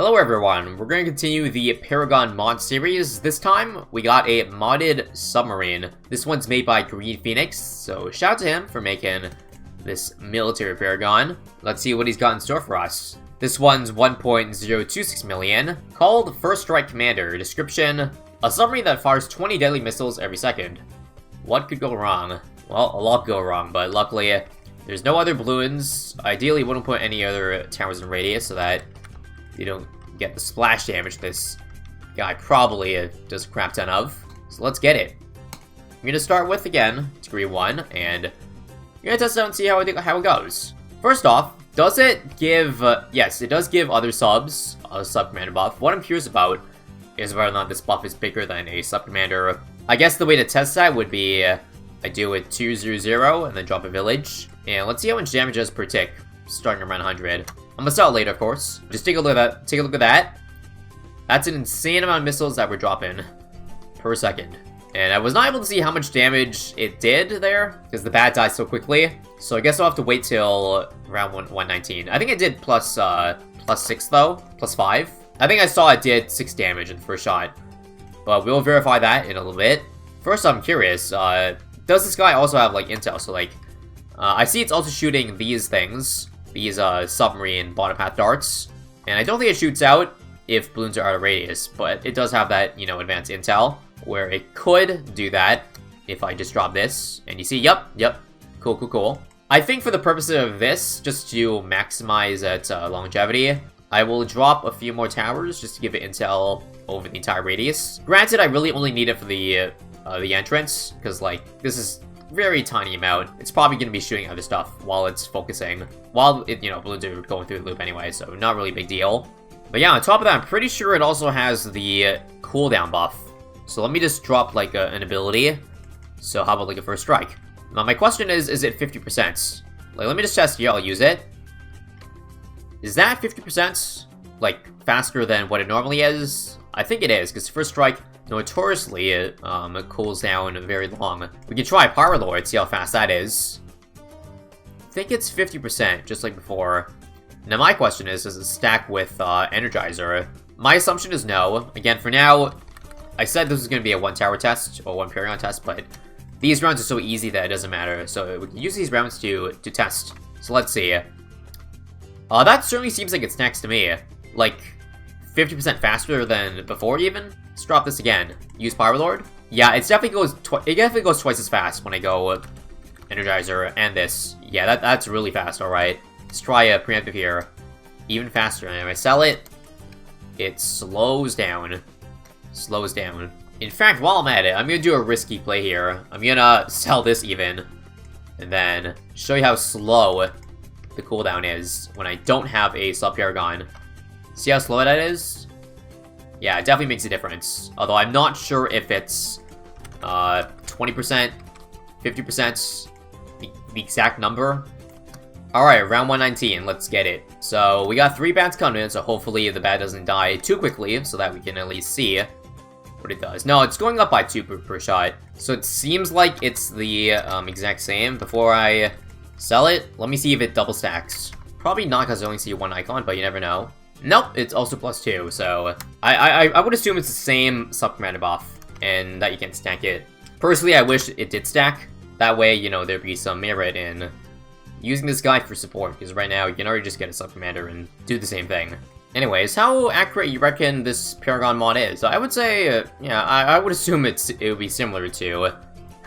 Hello everyone, we're going to continue the Paragon mod series. This time, we got a modded submarine. This one's made by Green Phoenix, so shout out to him for making this military Paragon. Let's see what he's got in store for us. This one's 1.026 million, called First Strike Commander. Description: a submarine that fires 20 deadly missiles every second. What could go wrong? Well, a lot could go wrong, but luckily, there's no other balloons. Ideally, wouldn't put any other towers in radius so that you don't get the splash damage this guy probably does a crap ton of. So let's get it. I'm gonna start with, again, degree 1, and I'm gonna test it out and see how it goes. First off, does it give... yes, it does give other subs a sub-commander buff. What I'm curious about is whether or not this buff is bigger than a sub-commander. I guess the way to test that would be I do it 200 and then drop a village. And let's see how much damage it does per tick, starting around 100. I'm gonna sell it later, of course. Just take a look at that. Take a look at that. That's an insane amount of missiles that we're dropping per second. And I was not able to see how much damage it did there, because the bat died so quickly. So I guess I'll have to wait till around 119. I think it did plus 6 though, plus 5. I think I saw it did 6 damage in the first shot. But we'll verify that in a little bit. First, I'm curious, does this guy also have like intel? So like, I see it's also shooting these things. These submarine bottom path darts. And I don't think it shoots out if balloons are out of radius, but it does have that, you know, advanced intel, where it could do that if I just drop this. And you see, yep, cool. I think for the purposes of this, just to maximize its longevity, I will drop a few more towers just to give it intel over the entire radius. Granted, I really only need it for the entrance, because like, this is very tiny amount. It's probably going to be shooting other stuff while it's focusing. While, balloons are going through the loop anyway, so not really a big deal. But yeah, on top of that, I'm pretty sure it also has the cooldown buff. So let me just drop, like, an ability. So how about, like, a first strike? Now, my question is it 50%? Like, let me just test here, I'll use it. Is that 50%, like, faster than what it normally is? I think it is, because first strike, notoriously, it cools down very long. We can try Power Lord, see how fast that is. I think it's 50%, just like before. Now my question is, does it stack with Energizer? My assumption is no. Again, for now, I said this was going to be a 1-tower test, or 1 Paragon test, but these rounds are so easy that it doesn't matter. So we can use these rounds to test. So let's see. That certainly seems like it stacks to me. Like, 50% faster than before even. Let's drop this again. Use Power Lord. Yeah, it definitely goes twice as fast when I go Energizer and this. Yeah, that's really fast. All right, let's try a preemptive here. Even faster. And if I sell it, it slows down. In fact, while I'm at it, I'm gonna do a risky play here. I'm gonna sell this even, and then show you how slow the cooldown is when I don't have a sub Paragon. See how slow that is? Yeah, it definitely makes a difference. Although I'm not sure if it's 20%, 50%, the exact number. Alright, round 119, let's get it. So we got 3 bats coming in, so hopefully the bat doesn't die too quickly, so that we can at least see what it does. No, it's going up by 2 per shot. So it seems like it's the exact same. Before I sell it, let me see if it double stacks. Probably not, because I only see 1 icon, but you never know. Nope, it's also +2, so I would assume it's the same sub-commander buff, and that you can stack it. Personally, I wish it did stack. That way, there'd be some merit in using this guy for support, because right now, you can already just get a sub-commander and do the same thing. Anyways, how accurate you reckon this Paragon mod is? I would say, yeah, I would assume it would be similar to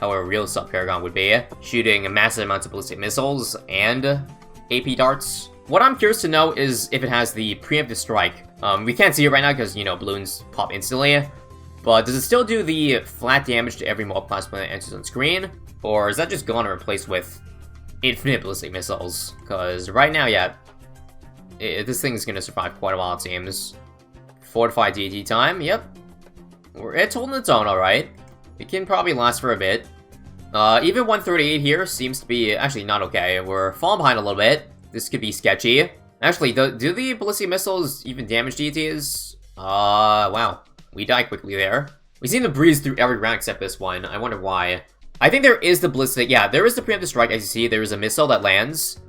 how a real sub-Paragon would be, shooting massive amounts of ballistic missiles and AP darts. What I'm curious to know is if it has the preemptive strike. We can't see it right now because, balloons pop instantly. But does it still do the flat damage to every multi-class planet that enters on screen? Or is that just gone and replaced with infinite ballistic missiles? Because right now, yeah, this thing's going to survive quite a while, it seems. Fortified DD time, yep. It's holding its own, alright. It can probably last for a bit. Even 138 here seems to be actually not okay. We're falling behind a little bit. This could be sketchy. Actually, do the ballistic missiles even damage DTs? Wow. We die quickly there. We seem to breeze through every round except this one. I wonder why. I think there is the ballistic... Yeah, there is the preemptive strike. As you see, there is a missile that lands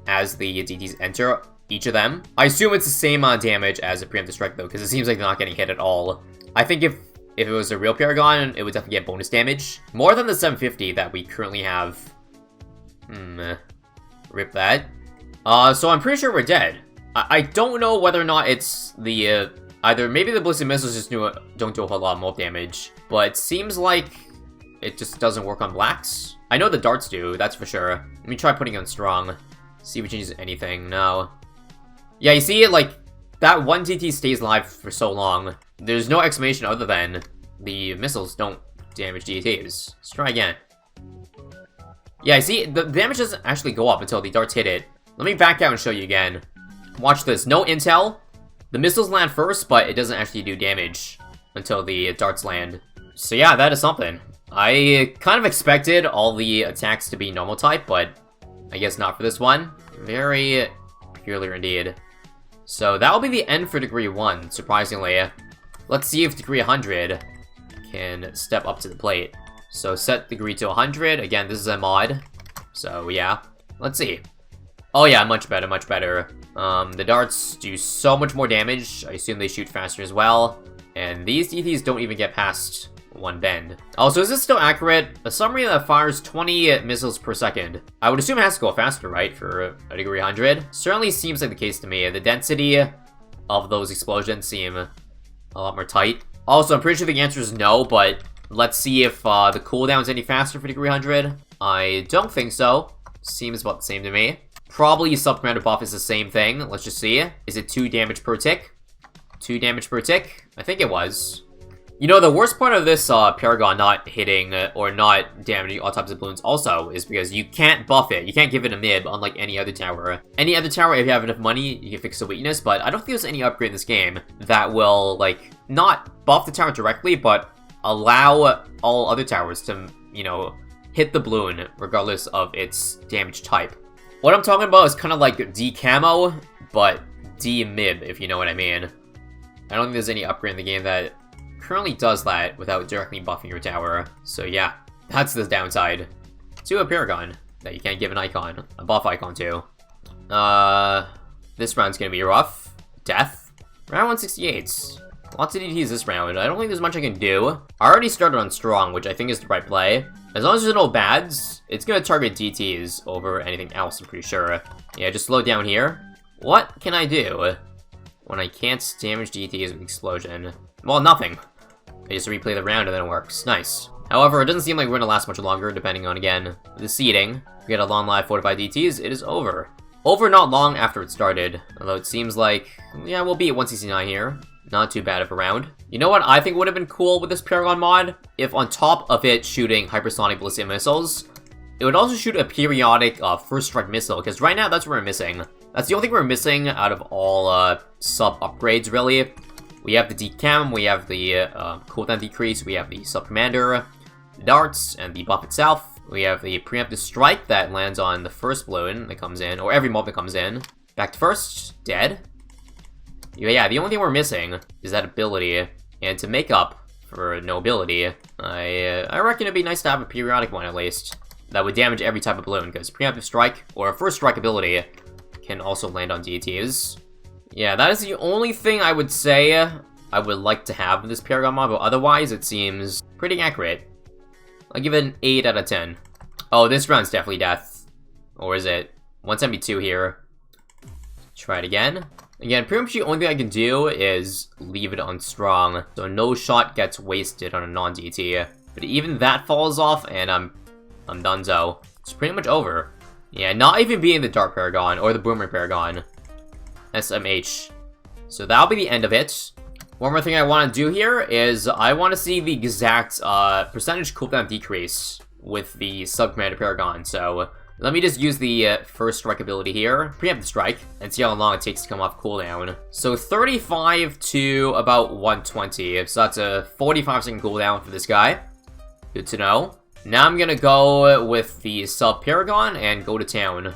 as the DTs enter each of them. I assume it's the same damage as a Preemptive Strike, though, because it seems like they're not getting hit at all. I think if it was a real Paragon, it would definitely get bonus damage. More than the 750 that we currently have. Rip that. So I'm pretty sure we're dead. I don't know whether or not it's the, either maybe the Ballistic Missiles just don't do a whole lot more damage, but it seems like it just doesn't work on blacks. I know the darts do, that's for sure. Let me try putting it on strong. See if it changes anything. No. Yeah, you see, like, that one DT stays alive for so long. There's no explanation other than the missiles don't damage DTs. Let's try again. Yeah, I see, the damage doesn't actually go up until the darts hit it. Let me back out and show you again. Watch this. No intel. The missiles land first, but it doesn't actually do damage until the darts land. So yeah, that is something. I kind of expected all the attacks to be normal type, but I guess not for this one. Very peculiar indeed. So that'll be the end for degree 1, surprisingly. Let's see if degree 100 can step up to the plate. So set degree to 100. Again, this is a mod. So yeah, let's see. Oh yeah, much better, much better. The darts do so much more damage. I assume they shoot faster as well. And these DTs don't even get past one bend. Also, is this still accurate? A submarine that fires 20 missiles per second. I would assume it has to go faster, right? For a degree 100. Certainly seems like the case to me. The density of those explosions seem a lot more tight. Also, I'm pretty sure the answer is no, but let's see if the cooldown's any faster for degree 100. I don't think so. Seems about the same to me. Probably Sub-Commander buff is the same thing. Let's just see. Is it 2 damage per tick? 2 damage per tick? I think it was. You know, the worst part of this Paragon not hitting or not damaging all types of balloons also is because you can't buff it. You can't give it a MIB, unlike any other tower. Any other tower, if you have enough money, you can fix the weakness, but I don't think there's any upgrade in this game that will, like, not buff the tower directly, but allow all other towers to, you know, hit the balloon regardless of its damage type. What I'm talking about is kind of like D-Camo, but D-MIB, if you know what I mean. I don't think there's any upgrade in the game that currently does that without directly buffing your tower. So yeah, that's the downside to a Paragon, that you can't give an icon, a buff icon to. This round's gonna be rough. Death. Round 168. Lots of DTs this round. I don't think there's much I can do. I already started on strong, which I think is the right play. As long as there's no bads, it's gonna target DTs over anything else, I'm pretty sure. Yeah, just slow down here. What can I do when I can't damage DTs with explosion? Well, nothing. I just replay the round and then it works. Nice. However, it doesn't seem like we're gonna last much longer, depending on, again, the seeding. If we get a long live fortified DTs, it is over. Over not long after it started. Although it seems like, yeah, we'll be at 169 here. Not too bad of a round. You know what I think would have been cool with this Paragon mod? If on top of it shooting hypersonic ballistic missiles, it would also shoot a periodic first strike missile, because right now that's what we're missing. That's the only thing we're missing out of all sub upgrades, really. We have the D-Cam, we have the cooldown decrease, we have the Sub-Commander, darts, and the buff itself. We have the Preemptive Strike that lands on the first balloon that comes in, or every mob that comes in. Back to first, dead. Yeah, the only thing we're missing is that ability, and to make up for no ability, I reckon it'd be nice to have a periodic one at least, that would damage every type of balloon, because Preemptive Strike, or a First Strike ability, can also land on DTs. Yeah, that is the only thing I would say I would like to have in this Paragon mod, but otherwise it seems pretty accurate. I'll give it an 8 out of 10. Oh, this round's definitely death. Or is it 172 here? Try it again. Again, pretty much the only thing I can do is leave it on strong, so no shot gets wasted on a non-DT. But even that falls off, and I'm donezo. It's pretty much over. Yeah, not even being the Dark Paragon, or the Boomerang Paragon. SMH. So that'll be the end of it. One more thing I want to do here is I want to see the exact percentage cooldown decrease with the Sub-Commander Paragon. So let me just use the first strike ability here, Preemptive Strike, and see how long it takes to come off cooldown. So 35 to about 120, so that's a 45-second cooldown for this guy. Good to know. Now I'm gonna go with the Sub-Paragon and go to town.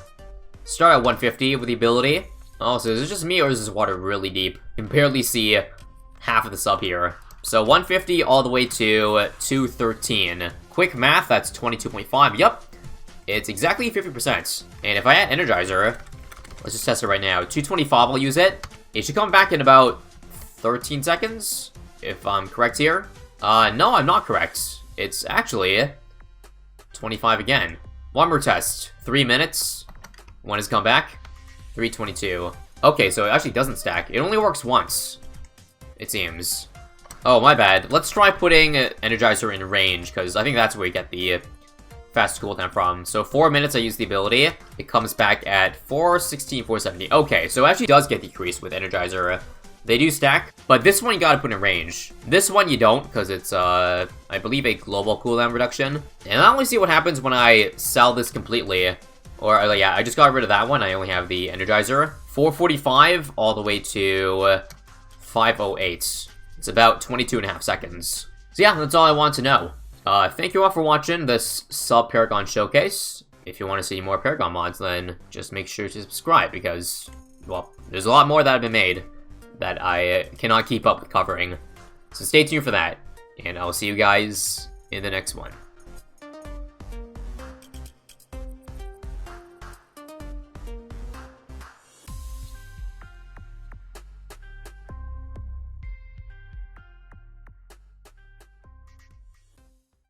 Start at 150 with the ability. Oh, so is it just me or is this water really deep? You can barely see half of the sub here. So 150 all the way to 213. Quick math, that's 22.5. Yup. It's exactly 50%. And if I add Energizer, Let's just test it right now. 225, I'll use it. It should come back in about 13 seconds, if I'm correct here. No, I'm not correct. It's actually 25 again. One more test. 3 minutes. When has come back? 3:22. Okay, so it actually doesn't stack. It only works once, it seems. Oh, my bad. Let's try putting Energizer in range, because I think that's where we get the fast cooldown from. So 4 minutes I use the ability. It comes back at 416, 470. Okay, so it actually does get decreased with Energizer. They do stack, but this one you gotta put in range. This one you don't, because it's, I believe, a global cooldown reduction. And I only see what happens when I sell this completely. Or, yeah, I just got rid of that one. I only have the Energizer. 445 all the way to 508. It's about 22.5 seconds. So yeah, that's all I want to know. Thank you all for watching this Sub-Paragon Showcase. If you want to see more Paragon mods, then just make sure to subscribe, because, well, there's a lot more that have been made that I cannot keep up with covering. So stay tuned for that, and I'll see you guys in the next one.